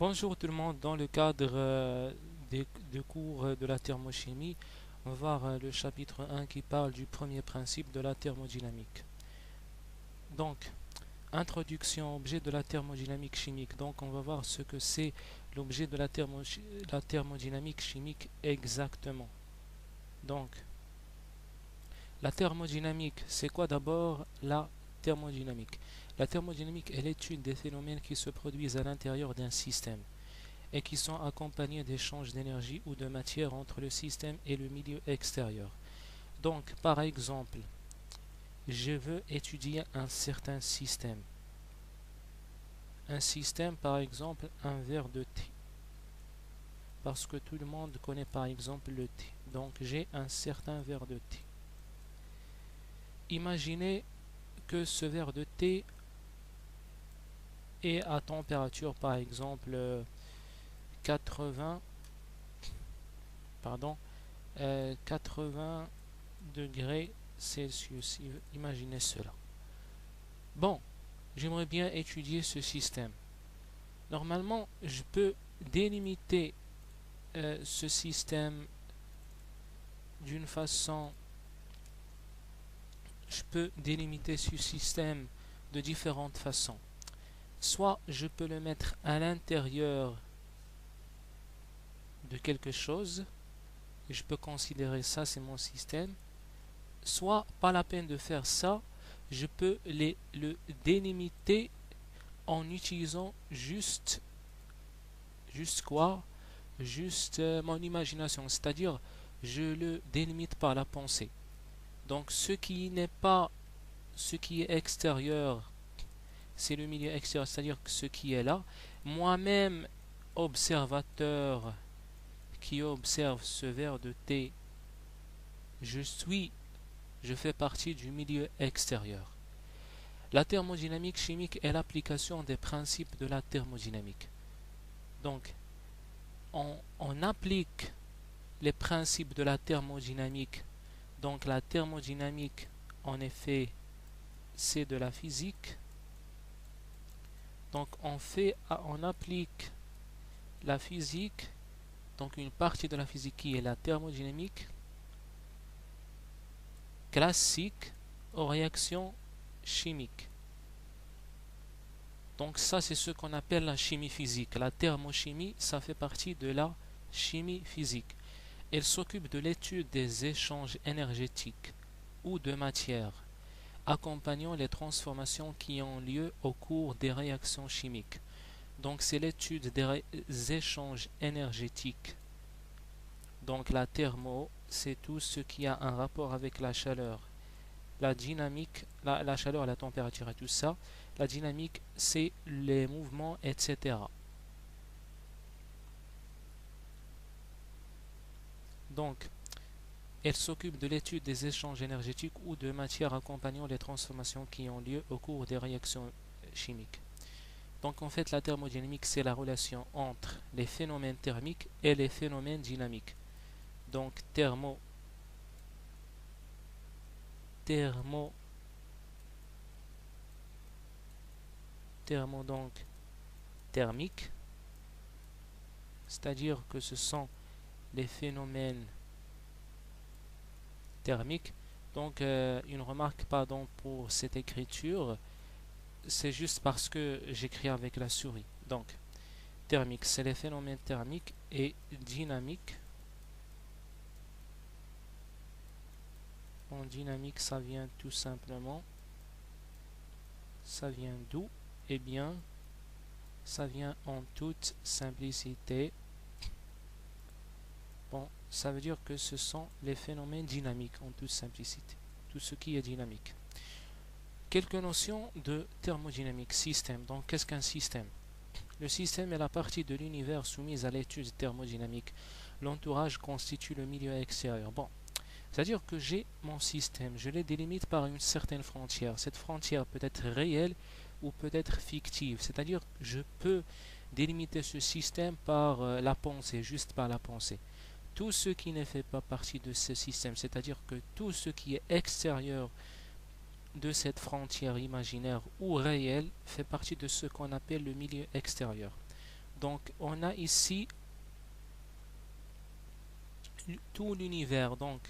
Bonjour tout le monde, dans le cadre des cours de la thermochimie, on va voir le chapitre 1 qui parle du premier principe de la thermodynamique. Donc, introduction, objet de la thermodynamique chimique. Donc, on va voir ce que c'est l'objet de la thermodynamique chimique exactement. Donc, la thermodynamique, c'est quoi d'abord la thermodynamique? La thermodynamique est l'étude des phénomènes qui se produisent à l'intérieur d'un système et qui sont accompagnés d'échanges d'énergie ou de matière entre le système et le milieu extérieur. Donc, par exemple, je veux étudier un certain système. Un système, par exemple, un verre de thé. Parce que tout le monde connaît par exemple le thé. Donc, j'ai un certain verre de thé. Imaginez que ce verre de thé est à température, par exemple, 80, pardon, 80 degrés Celsius. Imaginez cela. Bon, j'aimerais bien étudier ce système. Normalement, je peux délimiter ce système d'une façon, je peux délimiter ce système de différentes façons. Soit je peux le mettre à l'intérieur de quelque chose, et je peux considérer ça c'est mon système. Soit pas la peine de faire ça, je peux le délimiter en utilisant juste quoi? Juste mon imagination, c'est-à-dire je le délimite par la pensée. Donc ce qui est extérieur, c'est le milieu extérieur, c'est-à-dire que ce qui est là. Moi-même, observateur qui observe ce verre de thé, je fais partie du milieu extérieur. La thermodynamique chimique est l'application des principes de la thermodynamique. Donc, on applique les principes de la thermodynamique. Donc la thermodynamique, en effet, c'est de la physique. Donc on applique la physique, donc une partie de la physique qui est la thermodynamique classique aux réactions chimiques. Donc ça c'est ce qu'on appelle la chimie physique. La thermochimie, ça fait partie de la chimie physique. Elle s'occupe de l'étude des échanges énergétiques ou de matière, accompagnant les transformations qui ont lieu au cours des réactions chimiques. Donc c'est l'étude des échanges énergétiques. Donc la thermo, c'est tout ce qui a un rapport avec la chaleur. La dynamique, la chaleur, la température et tout ça. La dynamique, c'est les mouvements, etc. Donc, elle s'occupe de l'étude des échanges énergétiques ou de matière accompagnant les transformations qui ont lieu au cours des réactions chimiques. Donc en fait la thermodynamique c'est la relation entre les phénomènes thermiques et les phénomènes dynamiques. Donc thermo donc thermique, c'est-à-dire que ce sont les phénomènes thermiques. Donc une remarque pardon pour cette écriture, c'est juste parce que j'écris avec la souris. Donc thermique, c'est les phénomènes thermiques et dynamique. En dynamique, ça vient tout simplement, ça vient d'où? Eh bien, ça vient en toute simplicité. Bon, ça veut dire que ce sont les phénomènes dynamiques en toute simplicité, tout ce qui est dynamique. Quelques notions de thermodynamique, système. Donc, qu'est-ce qu'un système? Le système est la partie de l'univers soumise à l'étude thermodynamique. L'entourage constitue le milieu extérieur. Bon, c'est-à-dire que j'ai mon système, je le délimite par une certaine frontière. Cette frontière peut être réelle ou peut être fictive. C'est-à-dire que je peux délimiter ce système par la pensée, juste par la pensée. Tout ce qui ne fait pas partie de ce système, c'est-à-dire que tout ce qui est extérieur de cette frontière imaginaire ou réelle, fait partie de ce qu'on appelle le milieu extérieur. Donc on a ici tout l'univers, donc,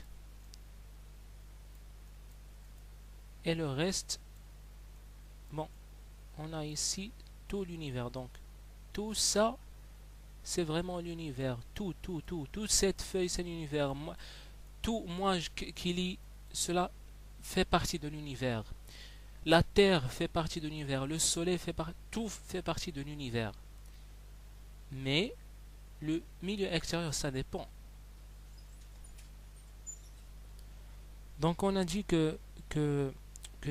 et le reste, bon, on a ici tout l'univers, donc tout ça c'est vraiment l'univers, toute cette feuille c'est l'univers, qui lis cela fait partie de l'univers, la terre fait partie de l'univers, le soleil tout fait partie de l'univers, mais le milieu extérieur ça dépend. Donc on a dit que, que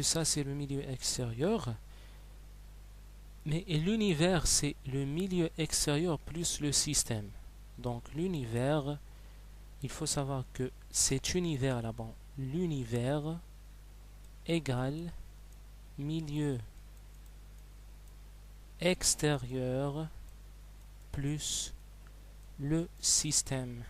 ça c'est le milieu extérieur, mais l'univers c'est le milieu extérieur plus le système. Donc l'univers, il faut savoir que cet univers là-bas, l'univers égale milieu extérieur plus le système.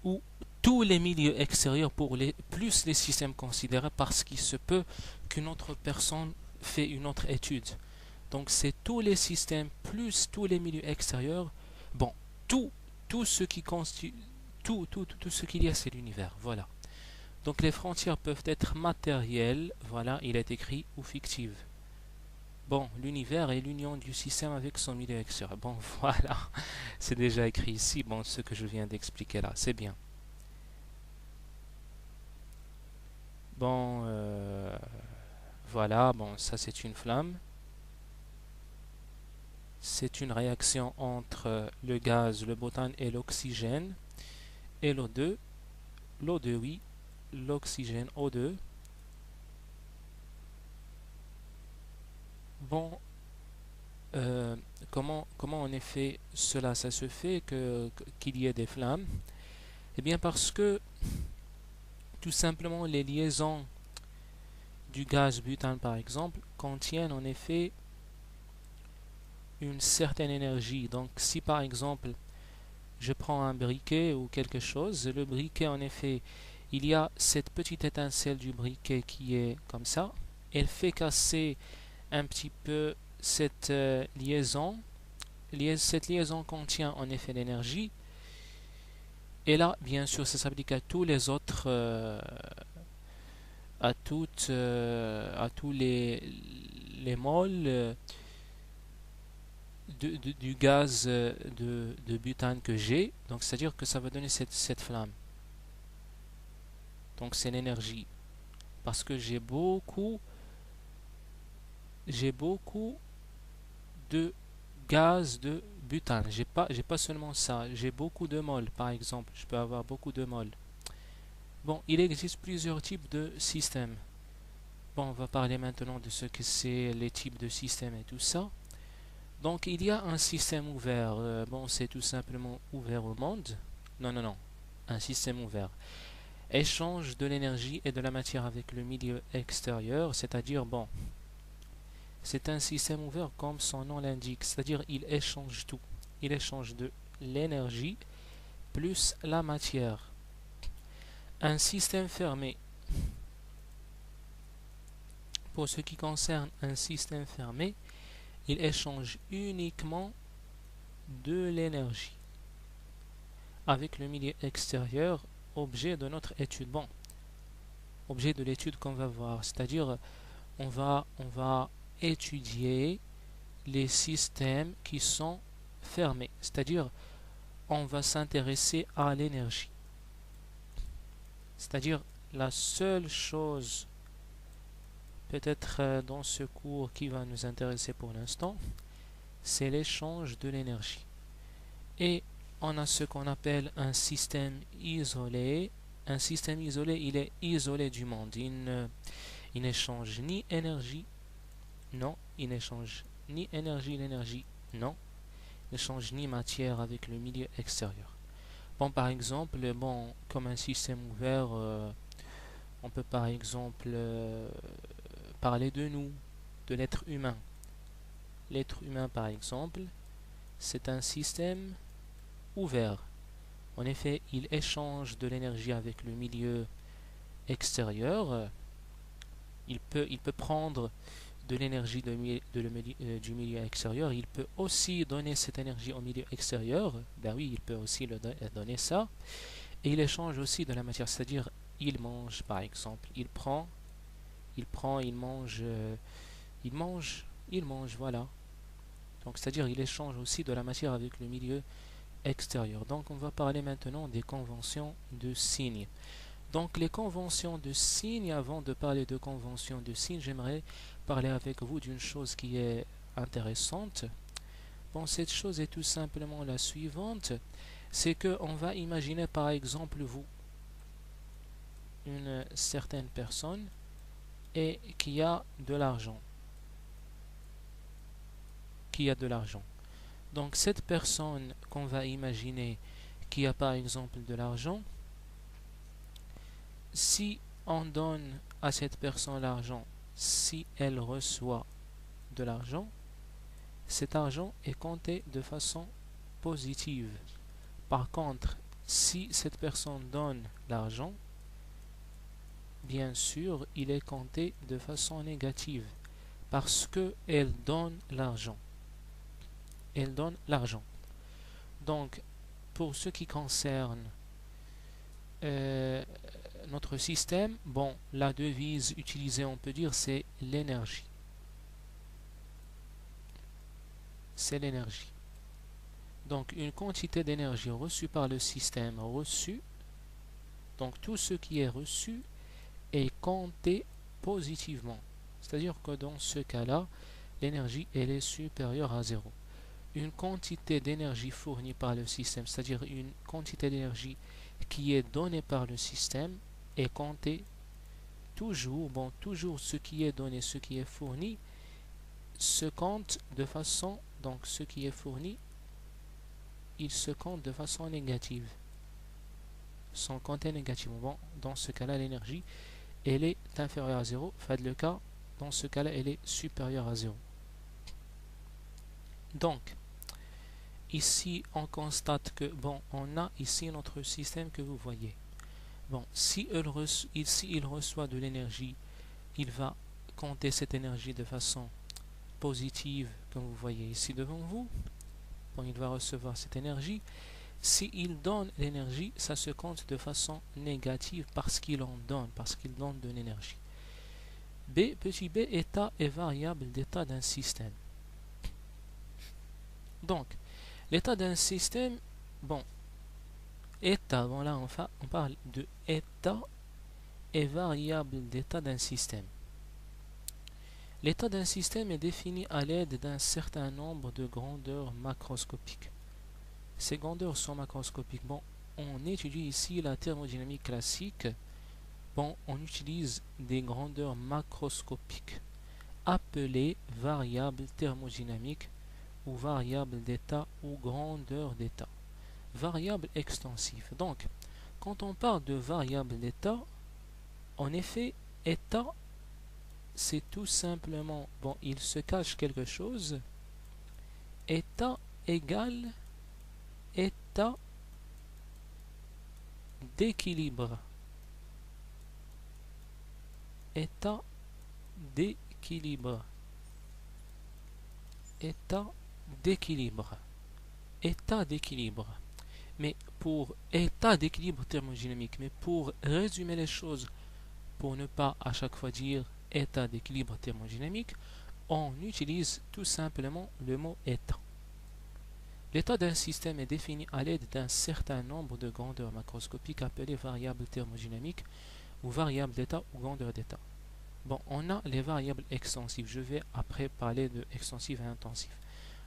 Ou tous les milieux extérieurs plus les systèmes considérés, parce qu'il se peut qu'une autre personne fait une autre étude. Donc c'est tous les systèmes plus tous les milieux extérieurs. Bon, tout ce qui constitue, tout ce qu'il y a, c'est l'univers. Voilà. Donc les frontières peuvent être matérielles, voilà, il est écrit, ou fictives. Bon, l'univers est l'union du système avec son milieu extérieur. Bon, voilà, c'est déjà écrit ici. Bon, ce que je viens d'expliquer là, c'est bien. Bon, voilà, bon, ça c'est une flamme. C'est une réaction entre le gaz, le butane et l'oxygène. Et l'O2, oui, l'oxygène O2. Bon, comment en effet cela ça se fait qu'il y ait des flammes? Eh bien parce que tout simplement les liaisons du gaz butane par exemple contiennent en effet une certaine énergie. Donc si par exemple je prends un briquet ou quelque chose, le briquet en effet, il y a cette petite étincelle du briquet qui est comme ça, elle fait casser un petit peu cette liaison. Cette liaison contient en effet l'énergie, et là bien sûr ça s'applique à tous les autres à tous les moles du gaz de butane que j'ai, donc c'est à dire que ça va donner cette flamme. Donc c'est l'énergie, parce que j'ai beaucoup de gaz de butane. J'ai pas seulement ça, j'ai beaucoup de moles par exemple, je peux avoir beaucoup de moles. Bon, il existe plusieurs types de systèmes. Bon, on va parler maintenant de ce que c'est les types de systèmes et tout ça. Donc il y a un système ouvert, bon c'est tout simplement ouvert au monde. Non, un système ouvert. Échange de l'énergie et de la matière avec le milieu extérieur, c'est-à-dire bon, c'est un système ouvert comme son nom l'indique, c'est-à-dire il échange tout. Il échange de l'énergie plus la matière. Un système fermé. Pour ce qui concerne un système fermé, il échange uniquement de l'énergie avec le milieu extérieur, objet de notre étude. Bon, objet de l'étude qu'on va voir, c'est-à-dire on va étudier les systèmes qui sont fermés, c'est-à-dire on va s'intéresser à l'énergie. C'est-à-dire la seule chose peut-être dans ce cours qui va nous intéresser pour l'instant, c'est l'échange de l'énergie. Et on a ce qu'on appelle un système isolé. Un système isolé, il est isolé du monde. Il n'échange ni énergie, non. Il n'échange ni l'énergie, non. Il n'échange ni matière avec le milieu extérieur. Bon, par exemple, bon, comme un système ouvert, on peut par exemple parler de nous, de l'être humain. L'être humain, par exemple, c'est un système ouvert. En effet, il échange de l'énergie avec le milieu extérieur. Il peut prendre de l'énergie du milieu extérieur, il peut aussi donner cette énergie au milieu extérieur. Ben oui, il peut aussi donner ça. Et il échange aussi de la matière, c'est-à-dire il mange par exemple, il mange, il mange, voilà. Donc c'est-à-dire il échange aussi de la matière avec le milieu extérieur. Donc on va parler maintenant des conventions de signes. Donc les conventions de signes, avant de parler de conventions de signes, j'aimerais parler avec vous d'une chose qui est intéressante. Bon, cette chose est tout simplement la suivante, c'est que on va imaginer par exemple vous, une certaine personne, et qui a de l'argent. Donc cette personne qu'on va imaginer qui a par exemple de l'argent, si on donne à cette personne l'argent, si elle reçoit de l'argent, cet argent est compté de façon positive. Par contre, si cette personne donne l'argent, bien sûr, il est compté de façon négative parce qu'elle donne l'argent. Elle donne l'argent. Donc, pour ce qui concerne notre système, bon, la devise utilisée, on peut dire, c'est l'énergie. C'est l'énergie. Donc, une quantité d'énergie reçue par le système, donc tout ce qui est reçu est compté positivement. C'est-à-dire que dans ce cas-là, l'énergie, elle est supérieure à zéro. Une quantité d'énergie fournie par le système, c'est-à-dire une quantité d'énergie qui est donnée par le système, est comptée toujours, toujours ce qui est donné, ce qui est fourni, se compte de façon, donc ce qui est fourni, il se compte de façon négative. Sont comptés négativement. Bon, dans ce cas-là, l'énergie, elle est inférieure à zéro. Faites le cas, dans ce cas-là, elle est supérieure à zéro. Donc, ici, on constate que, bon, on a ici notre système que vous voyez. Bon, si il reçoit de l'énergie, il va compter cette énergie de façon positive, comme vous voyez ici devant vous. Bon, il va recevoir cette énergie. S'il donne l'énergie, ça se compte de façon négative parce qu'il en donne, parce qu'il donne de l'énergie. B, petit b, état et variable d'état d'un système. Donc, l'état d'un système, bon, état, bon là on parle de état et variable d'état d'un système. L'état d'un système est défini à l'aide d'un certain nombre de grandeurs macroscopiques. Ces grandeurs sont macroscopiques. Bon, on étudie ici la thermodynamique classique. Bon, on utilise des grandeurs macroscopiques appelées variables thermodynamiques ou variables d'état ou grandeur d'état. Variables extensives. Donc, quand on parle de variables d'état, en effet, état, c'est tout simplement, bon, il se cache quelque chose. État égale état d'équilibre. État d'équilibre. État d'équilibre. État d'équilibre. Mais pour état d'équilibre thermodynamique, mais pour résumer les choses, pour ne pas à chaque fois dire état d'équilibre thermodynamique, on utilise tout simplement le mot état. L'état d'un système est défini à l'aide d'un certain nombre de grandeurs macroscopiques appelées variables thermodynamiques ou variables d'état ou grandeur d'état. Bon, on a les variables extensives. Je vais après parler de extensives et intensives.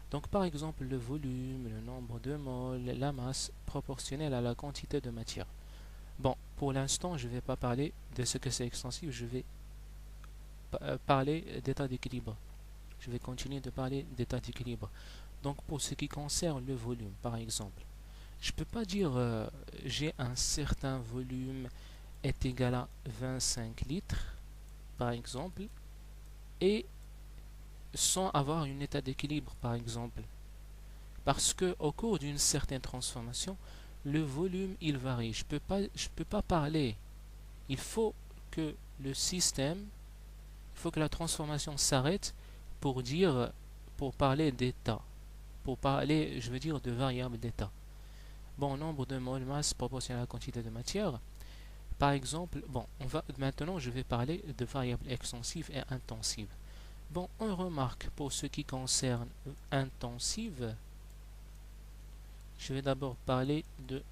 Donc par exemple le volume, le nombre de moles, la masse proportionnelle à la quantité de matière. Bon, pour l'instant, je ne vais pas parler de ce que c'est extensif, je vais parler d'état d'équilibre. Je vais continuer de parler d'état d'équilibre. Donc pour ce qui concerne le volume, par exemple, je ne peux pas dire j'ai un certain volume est égal à 25 litres, par exemple, et sans avoir un état d'équilibre, par exemple. Parce que au cours d'une certaine transformation, le volume il varie. Je peux pas parler. Il faut que le système il faut que la transformation s'arrête pour dire, pour parler d'état. Pour parler, je veux dire, de variable d'état. Bon, nombre de moles masse proportionnel à la quantité de matière. Par exemple, bon, maintenant je vais parler de variables extensives et intensives. Bon, on remarque pour ce qui concerne intensive, je vais d'abord parler de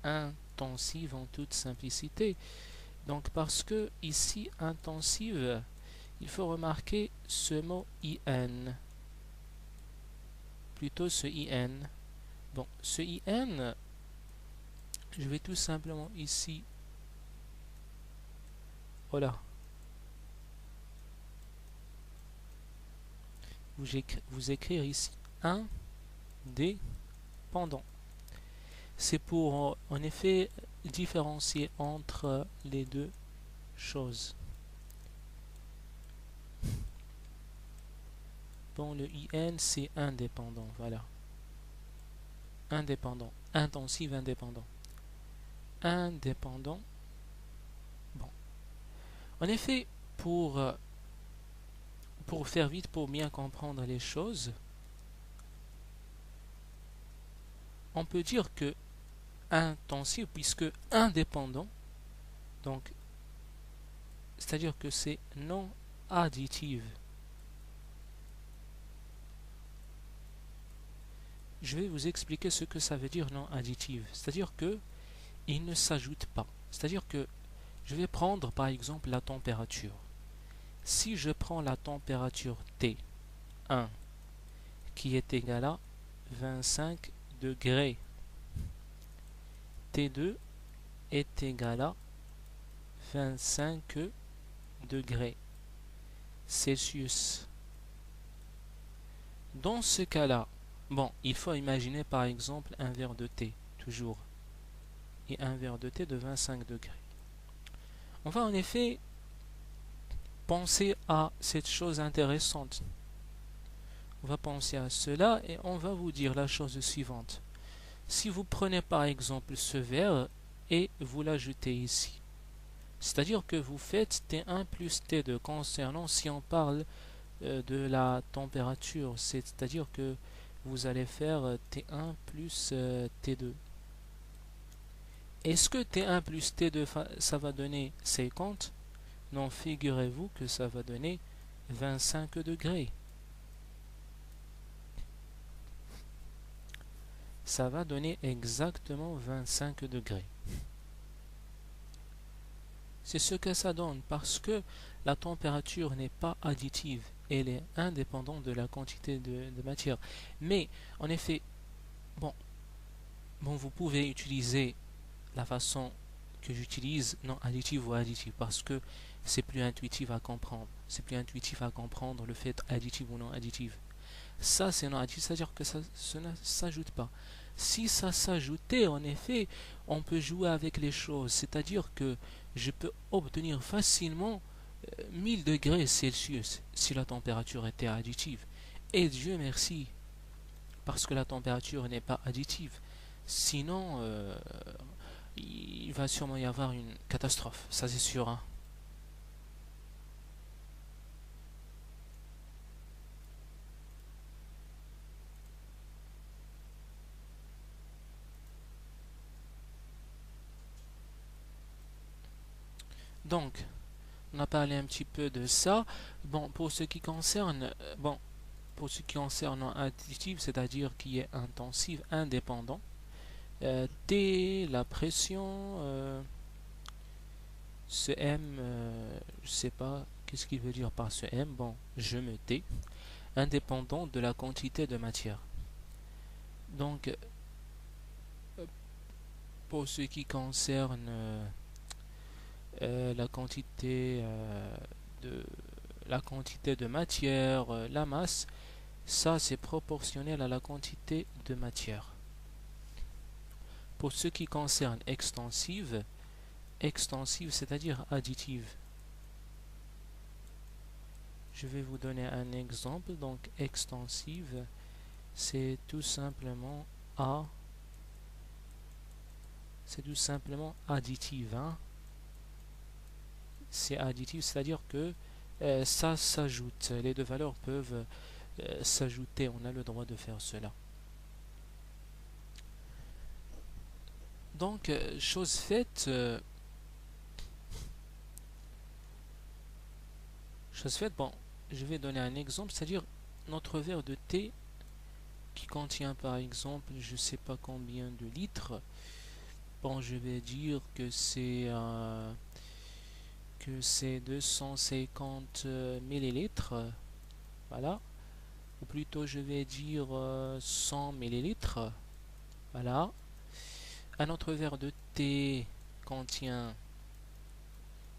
intensive en toute simplicité. Donc parce que ici intensive, il faut remarquer ce mot IN, plutôt ce IN. Bon, ce IN, je vais tout simplement ici, voilà, vous écrire ici indépendant. C'est pour en effet différencier entre les deux choses. Bon, le IN c'est indépendant, voilà. Indépendant, intensive indépendant. Indépendant. Bon. En effet, pour faire vite, pour bien comprendre les choses, on peut dire que intensive, puisque indépendant, donc c'est-à-dire que c'est non additive. Je vais vous expliquer ce que ça veut dire non additive. C'est-à-dire que il ne s'ajoute pas. C'est-à-dire que je vais prendre par exemple la température. Si je prends la température T1 qui est égale à 25 degrés, T2 est égal à 25 degrés Celsius. Dans ce cas-là, bon, il faut imaginer par exemple un verre de thé, toujours, et un verre de thé de 25 degrés. On va en effet penser à cette chose intéressante. On va penser à cela et on va vous dire la chose suivante. Si vous prenez par exemple ce verre et vous l'ajoutez ici, c'est-à-dire que vous faites T1 plus T2 concernant si on parle de la température, c'est-à-dire que vous allez faire T1 plus T2. Est-ce que T1 plus T2 ça va donner 50? Non, figurez-vous que ça va donner 25 degrés. Ça va donner exactement 25 degrés. C'est ce que ça donne parce que la température n'est pas additive, elle est indépendante de la quantité de matière. Mais en effet, bon, vous pouvez utiliser la façon que j'utilise, non additive ou additive, parce que c'est plus intuitif à comprendre. C'est plus intuitif à comprendre le fait additive ou non additive. Ça, c'est non additif, c'est-à-dire que ça ne s'ajoute pas. Si ça s'ajoutait, en effet, on peut jouer avec les choses. C'est-à-dire que je peux obtenir facilement 1000 degrés Celsius si la température était additive. Et Dieu merci, parce que la température n'est pas additive. Sinon, il va sûrement y avoir une catastrophe, ça c'est sûr, hein. Donc, on a parlé un petit peu de ça. Bon, pour ce qui concerne, pour ce qui concerne additive, c'est-à-dire qui est intensive, indépendant, T, la pression, ce M, je sais pas qu'est-ce qu'il veut dire par ce M. Bon, je me tais, indépendant de la quantité de matière. Donc, pour ce qui concerne la quantité de matière, la masse, ça c'est proportionnel à la quantité de matière. Pour ce qui concerne extensive, c'est-à-dire additive. Je vais vous donner un exemple. Donc extensive, c'est tout simplement additive, hein. C'est additif, c'est-à-dire que ça s'ajoute. Les deux valeurs peuvent s'ajouter. On a le droit de faire cela. Donc, chose faite, bon, je vais donner un exemple, c'est-à-dire notre verre de thé qui contient par exemple, je sais pas combien de litres. Bon, je vais dire que c'est 250 millilitres, voilà. Ou plutôt, je vais dire 100 millilitres, voilà. Un autre verre de thé contient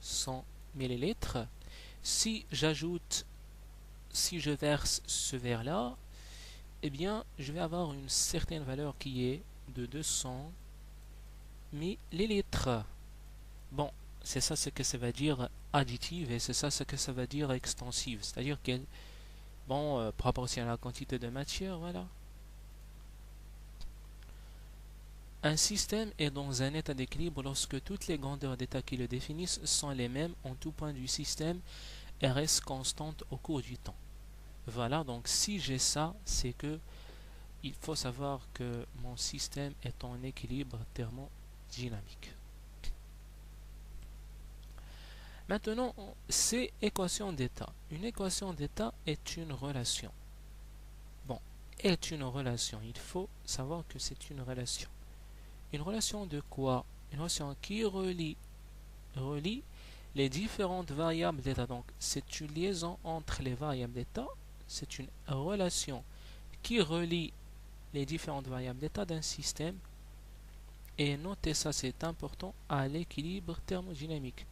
100 millilitres. Si je verse ce verre-là, eh bien, je vais avoir une certaine valeur qui est de 200 millilitres. Bon, c'est ça ce que ça veut dire additive et c'est ça ce que ça veut dire extensive. C'est-à-dire qu'elle, bon, proportionne à la quantité de matière, voilà. Un système est dans un état d'équilibre lorsque toutes les grandeurs d'état qui le définissent sont les mêmes en tout point du système et restent constantes au cours du temps. Voilà, donc si j'ai ça, c'est que il faut savoir que mon système est en équilibre thermodynamique. Maintenant, c'est équation d'état. Une équation d'état est une relation. Bon, est une relation. Il faut savoir que c'est une relation. Une relation de quoi? Une relation qui relie les différentes variables d'état. Donc, c'est une liaison entre les variables d'état. C'est une relation qui relie les différentes variables d'état d'un système. Et notez ça, c'est important, à l'équilibre thermodynamique.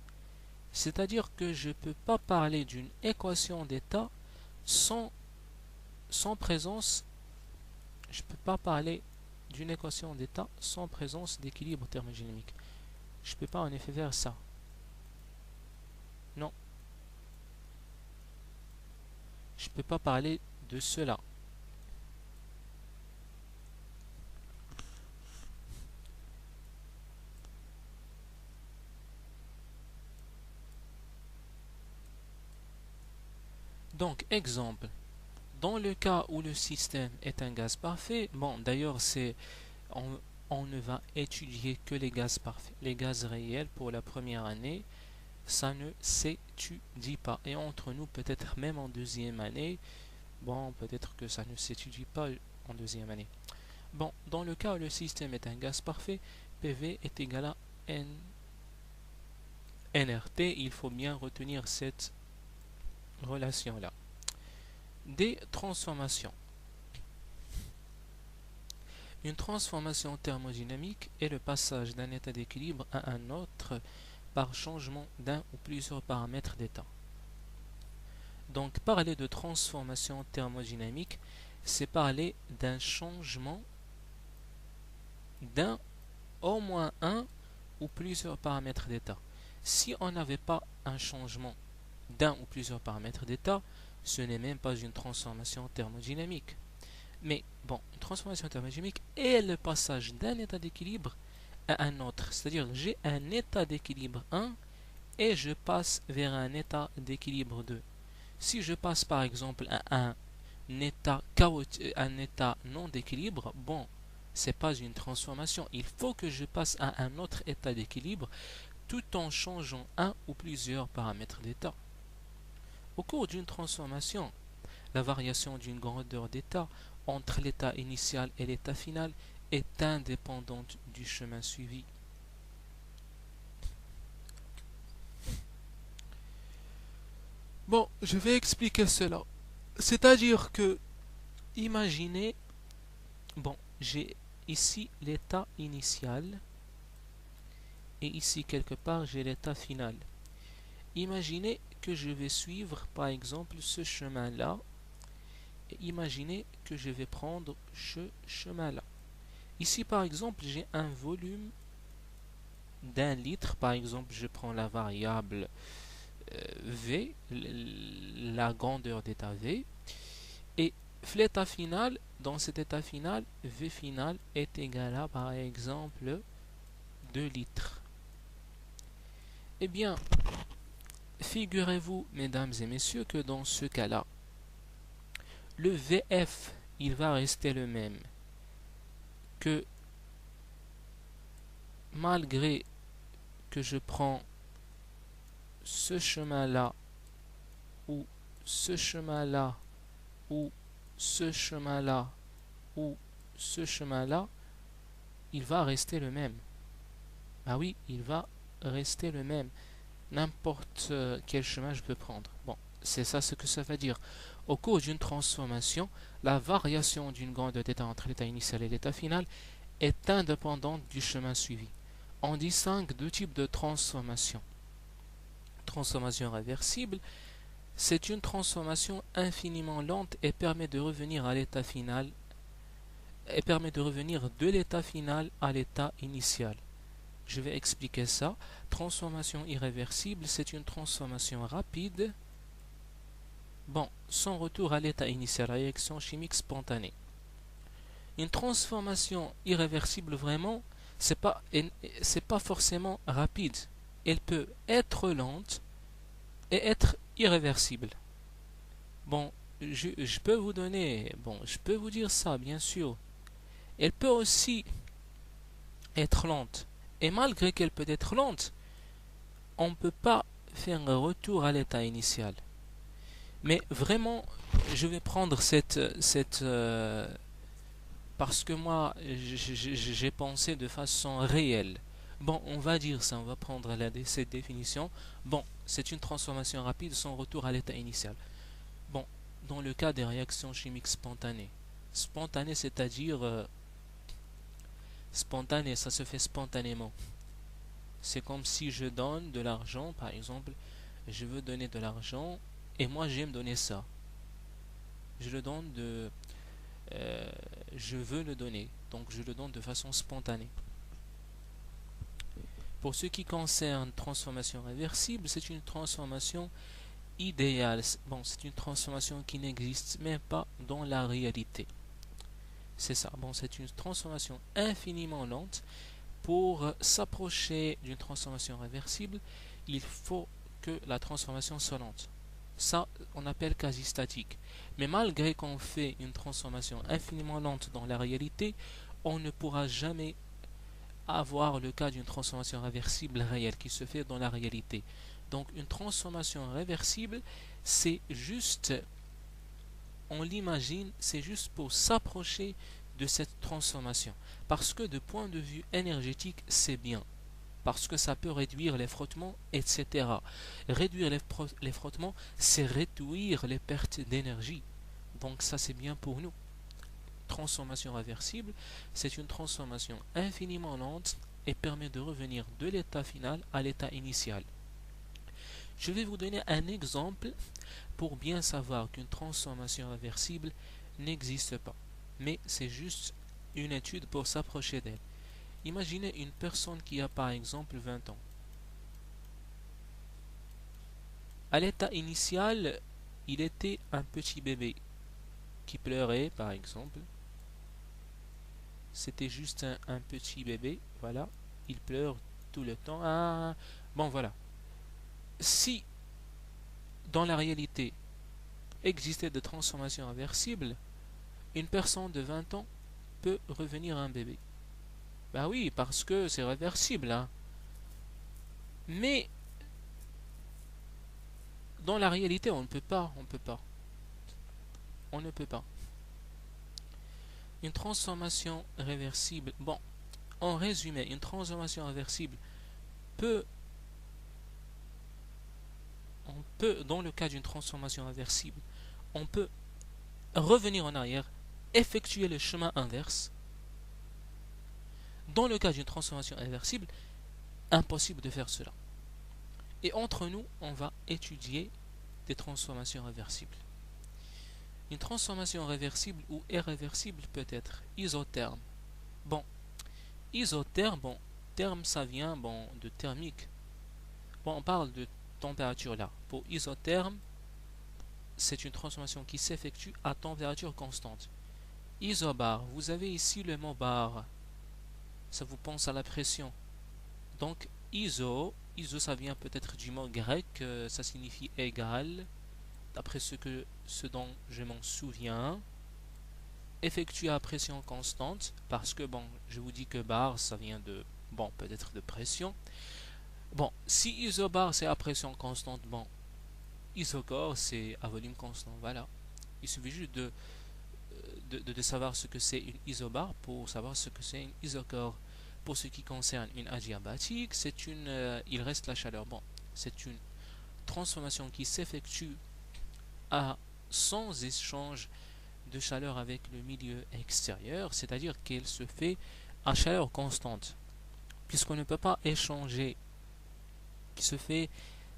C'est-à-dire que je ne peux pas parler d'une équation d'état sans présence. Je ne peux pas parler d'une équation d'état sans présence d'équilibre thermodynamique. Je ne peux pas en effet faire ça. Non. Je ne peux pas parler de cela. Donc, exemple. Dans le cas où le système est un gaz parfait, bon, d'ailleurs, on ne va étudier que les gaz parfaits. Les gaz réels pour la première année, ça ne s'étudie pas. Et entre nous, peut-être même en deuxième année, bon, peut-être que ça ne s'étudie pas en deuxième année. Bon, dans le cas où le système est un gaz parfait, PV est égal à nRT. Il faut bien retenir cette relation-là. Des transformations. Une transformation thermodynamique est le passage d'un état d'équilibre à un autre par changement d'un ou plusieurs paramètres d'état. Donc parler de transformation thermodynamique, c'est parler d'un changement d'un, au moins un ou plusieurs paramètres d'état. Si on n'avait pas un changement d'un ou plusieurs paramètres d'état, ce n'est même pas une transformation thermodynamique. Mais bon, une transformation thermodynamique est le passage d'un état d'équilibre à un autre. C'est-à-dire j'ai un état d'équilibre 1 et je passe vers un état d'équilibre 2. Si je passe par exemple à un état chaotique, un état non d'équilibre, bon, c'est pas une transformation. Il faut que je passe à un autre état d'équilibre tout en changeant un ou plusieurs paramètres d'état. Au cours d'une transformation, la variation d'une grandeur d'état entre l'état initial et l'état final est indépendante du chemin suivi. Bon, je vais expliquer cela. C'est-à-dire que, imaginez, bon, j'ai ici l'état initial et ici quelque part j'ai l'état final. Imaginez que je vais suivre par exemple ce chemin-là et imaginez que je vais prendre ce chemin-là. Ici par exemple j'ai un volume d'un litre, par exemple je prends la variable V, la grandeur d'état V, et l'état final, dans cet état final, V final est égal à par exemple 2 litres. Eh bien, figurez-vous, mesdames et messieurs, que dans ce cas-là, le VF, il va rester le même, que malgré que je prends ce chemin-là, ou ce chemin-là, ou ce chemin-là, ou ce chemin-là, il va rester le même. Ah oui, il va rester le même. N'importe quel chemin je peux prendre. Bon, c'est ça ce que ça veut dire. Au cours d'une transformation, la variation d'une grande d'état entre l'état initial et l'état final est indépendante du chemin suivi. On distingue deux types de transformation. Transformation réversible, c'est une transformation infiniment lente et permet de revenir à l'état final et permet de revenir de l'état final à l'état initial. Je vais expliquer ça. Transformation irréversible, c'est une transformation rapide, bon, sans retour à l'état initial, réaction chimique spontanée. Une transformation irréversible, vraiment, c'est pas forcément rapide. Elle peut être lente et être irréversible. Bon, je peux vous donner, bon, je peux vous dire ça, bien sûr. Elle peut aussi être lente. Et malgré qu'elle peut être lente, on ne peut pas faire un retour à l'état initial. Mais vraiment, je vais prendre parce que moi, j'ai pensé de façon réelle. Bon, on va dire ça, on va prendre cette définition. Bon, c'est une transformation rapide sans retour à l'état initial. Bon, dans le cas des réactions chimiques spontanées. Spontanées, c'est-à-dire spontané, ça se fait spontanément. C'est comme si je donne de l'argent, par exemple, je veux donner de l'argent et moi j'aime donner ça. Je le donne je veux le donner, donc je le donne de façon spontanée. Pour ce qui concerne transformation réversible, c'est une transformation idéale. Bon, c'est une transformation qui n'existe même pas dans la réalité. C'est ça. Bon, c'est une transformation infiniment lente. Pour s'approcher d'une transformation réversible, il faut que la transformation soit lente. Ça, on appelle quasi statique. Mais malgré qu'on fait une transformation infiniment lente dans la réalité, on ne pourra jamais avoir le cas d'une transformation réversible réelle qui se fait dans la réalité. Donc une transformation réversible, c'est juste, on l'imagine, c'est juste pour s'approcher de cette transformation. Parce que de point de vue énergétique, c'est bien. Parce que ça peut réduire les frottements, etc. Réduire les frottements, c'est réduire les pertes d'énergie. Donc ça, c'est bien pour nous. Transformation réversible, c'est une transformation infiniment lente et permet de revenir de l'état final à l'état initial. Je vais vous donner un exemple pour bien savoir qu'une transformation réversible n'existe pas. Mais c'est juste une étude pour s'approcher d'elle. Imaginez une personne qui a par exemple 20 ans. À l'état initial, il était un petit bébé qui pleurait par exemple. C'était juste un petit bébé, voilà. Il pleure tout le temps. Ah, bon voilà. Si dans la réalité existait de transformations réversibles, une personne de 20 ans peut revenir un bébé. Ben oui, parce que c'est réversible, hein. Mais dans la réalité, on ne peut pas. On ne peut pas. Une transformation réversible. Bon, en résumé, une transformation réversible peut, dans le cas d'une transformation réversible, on peut revenir en arrière, effectuer le chemin inverse. Dans le cas d'une transformation réversible, impossible de faire cela. Et entre nous, on va étudier des transformations réversibles. Une transformation réversible ou irréversible peut être isotherme. Bon, isotherme, bon, terme ça vient bon, de thermique. Bon, on parle de température là. Pour isotherme, c'est une transformation qui s'effectue à température constante. Isobar, vous avez ici le mot bar. Ça vous pense à la pression. Donc, iso, iso ça vient peut-être du mot grec, ça signifie égal, d'après ce dont je m'en souviens. Effectué à pression constante, parce que bon, je vous dis que bar ça vient de, bon, peut-être de pression. Bon, si isobar c'est à pression constante, bon, isocore c'est à volume constant, voilà. Il suffit juste de savoir ce que c'est une isobar pour savoir ce que c'est une isocore. Pour ce qui concerne une adiabatique, il reste la chaleur. Bon, c'est une transformation qui s'effectue sans échange de chaleur avec le milieu extérieur, c'est-à-dire qu'elle se fait à chaleur constante, puisqu'on ne peut pas échanger, qui se fait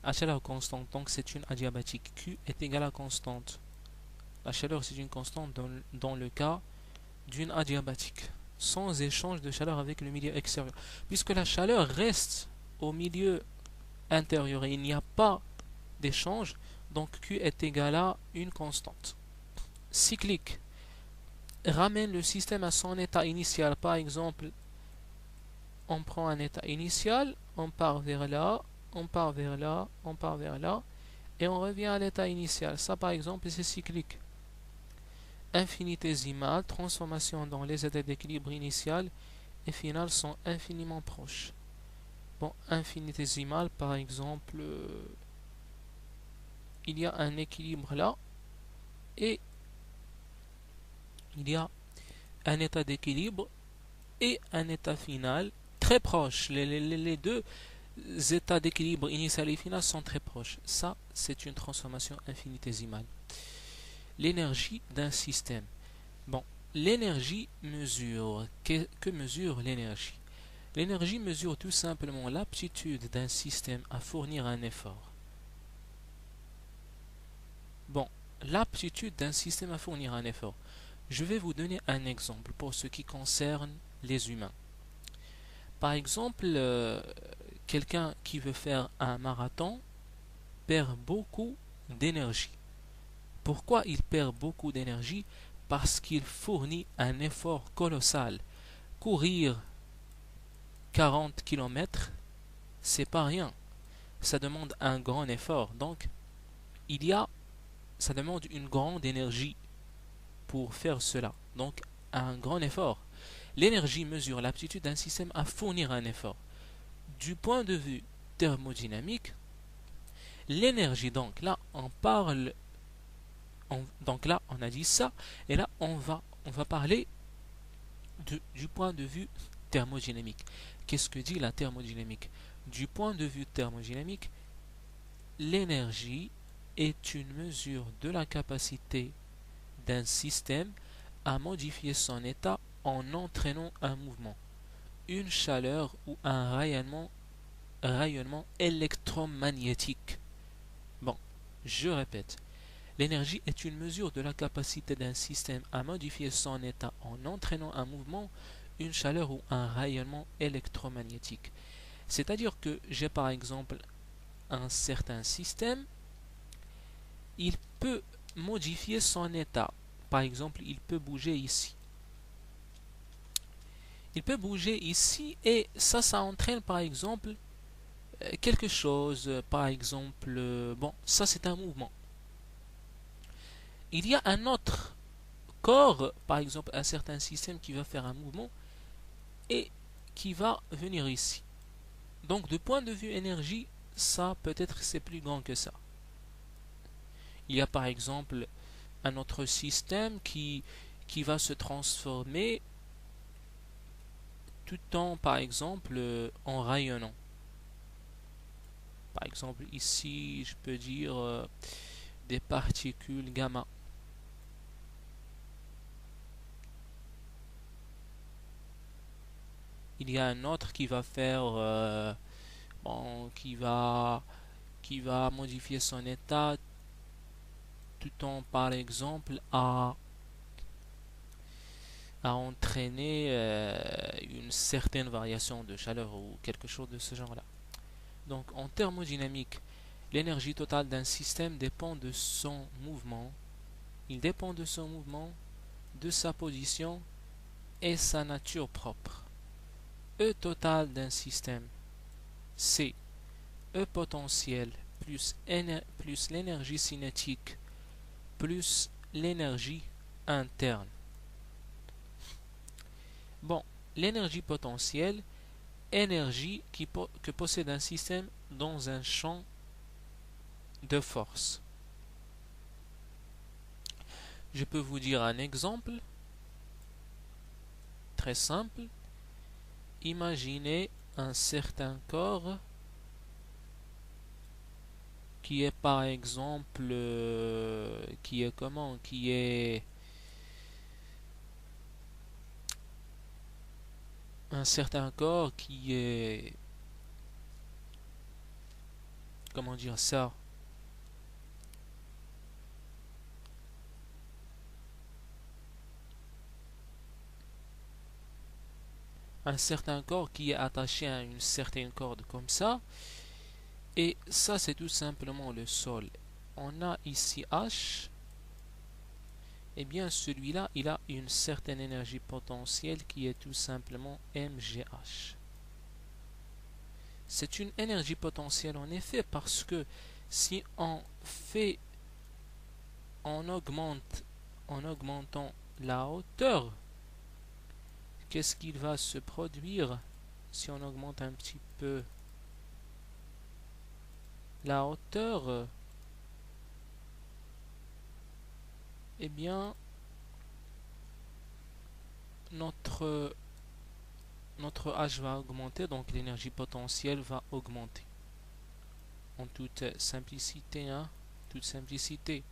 à chaleur constante. Donc c'est une adiabatique. Q est égal à constante. La chaleur c'est une constante dans le cas d'une adiabatique, sans échange de chaleur avec le milieu extérieur, puisque la chaleur reste au milieu intérieur et il n'y a pas d'échange, donc Q est égal à une constante. Cyclique ramène le système à son état initial. Par exemple, on prend un état initial, on part vers là, on part vers là, on part vers là, et on revient à l'état initial. Ça, par exemple, c'est cyclique. Infinitésimale, transformation dans les états d'équilibre initial et final sont infiniment proches. Bon, infinitésimale, par exemple, il y a un équilibre là, et il y a un état d'équilibre et un état final très proches. Les deux états d'équilibre initial et final sont très proches. Ça, c'est une transformation infinitésimale. L'énergie d'un système. Bon, l'énergie mesure. Que mesure l'énergie? L'énergie mesure tout simplement l'aptitude d'un système à fournir un effort. Bon, l'aptitude d'un système à fournir un effort. Je vais vous donner un exemple pour ce qui concerne les humains. Par exemple, quelqu'un qui veut faire un marathon perd beaucoup d'énergie. Pourquoi il perd beaucoup d'énergie? Parce qu'il fournit un effort colossal. Courir 40 km, c'est pas rien. Ça demande un grand effort. Donc, ça demande une grande énergie pour faire cela. Donc, un grand effort. L'énergie mesure l'aptitude d'un système à fournir un effort. Du point de vue thermodynamique, l'énergie, donc là, donc là, on a dit ça, et là, on va parler du point de vue thermodynamique. Qu'est-ce que dit la thermodynamique? Du point de vue thermodynamique, l'énergie est une mesure de la capacité d'un système à modifier son état en entraînant un mouvement, une chaleur ou un rayonnement électromagnétique. Bon, je répète. L'énergie est une mesure de la capacité d'un système à modifier son état en entraînant un mouvement, une chaleur ou un rayonnement électromagnétique. C'est-à-dire que j'ai par exemple un certain système, il peut modifier son état. Par exemple, il peut bouger ici. Il peut bouger ici et ça entraîne par exemple quelque chose. Par exemple, bon, ça c'est un mouvement. Il y a un autre corps, par exemple un certain système qui va faire un mouvement et qui va venir ici. Donc de point de vue énergie, ça peut-être c'est plus grand que ça. Il y a par exemple un autre système qui va se transformer tout en par exemple en rayonnant. Par exemple ici je peux dire des particules gamma. Il y a un autre qui va faire bon, qui va modifier son état tout en par exemple à entraîner une certaine variation de chaleur ou quelque chose de ce genre-là. Donc en thermodynamique, l'énergie totale d'un système dépend de son mouvement. Il dépend de son mouvement, de sa position et sa nature propre. E total d'un système, c'est E potentiel plus l'énergie cinétique plus l'énergie interne. Bon, l'énergie potentielle, énergie que possède un système dans un champ de force. Je peux vous dire un exemple très simple. Imaginez un certain corps qui est par exemple qui est un certain corps qui est, comment dire ça, un certain corps qui est attaché à une certaine corde comme ça, et ça c'est tout simplement le sol. On a ici H, et bien celui-là il a une certaine énergie potentielle qui est tout simplement mgh. C'est une énergie potentielle en effet, parce que si on fait, on augmente, en augmentant la hauteur, qu'est-ce qu'il va se produire si on augmente un petit peu la hauteur? Eh bien, notre H va augmenter, donc l'énergie potentielle va augmenter. En toute simplicité, hein, toute simplicité.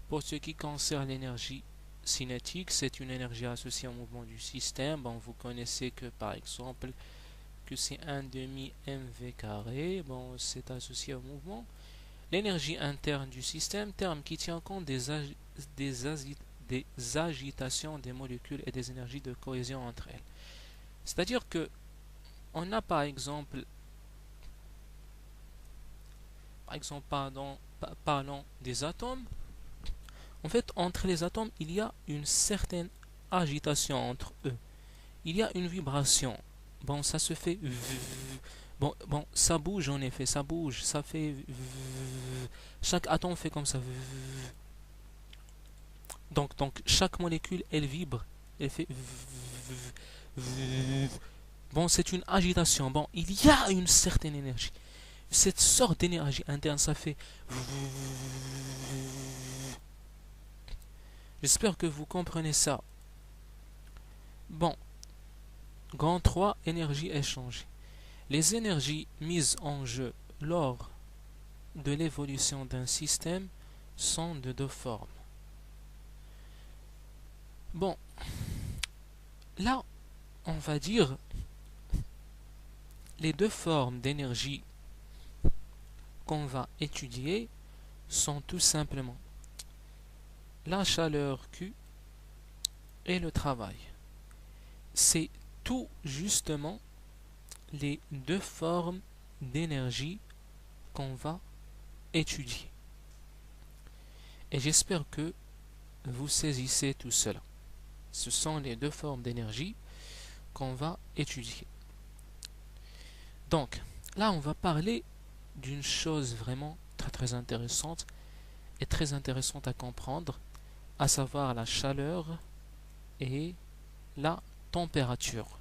Pour ce qui concerne l'énergie cinétique, c'est une énergie associée au mouvement du système. Bon, vous connaissez que par exemple que c'est 1 demi mv carré. Bon, c'est associé au mouvement. L'énergie interne du système, terme qui tient compte des agitations des molécules et des énergies de cohésion entre elles. C'est-à-dire que on a par exemple parlons des atomes. En fait, entre les atomes, il y a une certaine agitation entre eux. Il y a une vibration. Bon, ça se fait. Bon, ça bouge en effet, ça bouge, ça fait. Chaque atome fait comme ça. Donc chaque molécule, elle vibre, elle fait. Bon, c'est une agitation. Bon, il y a une certaine énergie. Cette sorte d'énergie interne, ça fait. J'espère que vous comprenez ça. Bon, grand 3, énergie échangée. Les énergies mises en jeu lors de l'évolution d'un système sont de deux formes. Bon, là, on va dire les deux formes d'énergie qu'on va étudier sont tout simplement la chaleur Q et le travail. C'est tout justement les deux formes d'énergie qu'on va étudier. Et j'espère que vous saisissez tout cela. Ce sont les deux formes d'énergie qu'on va étudier. Donc, là, on va parler d'une chose vraiment très très intéressante et très intéressante à comprendre, à savoir la chaleur et la température.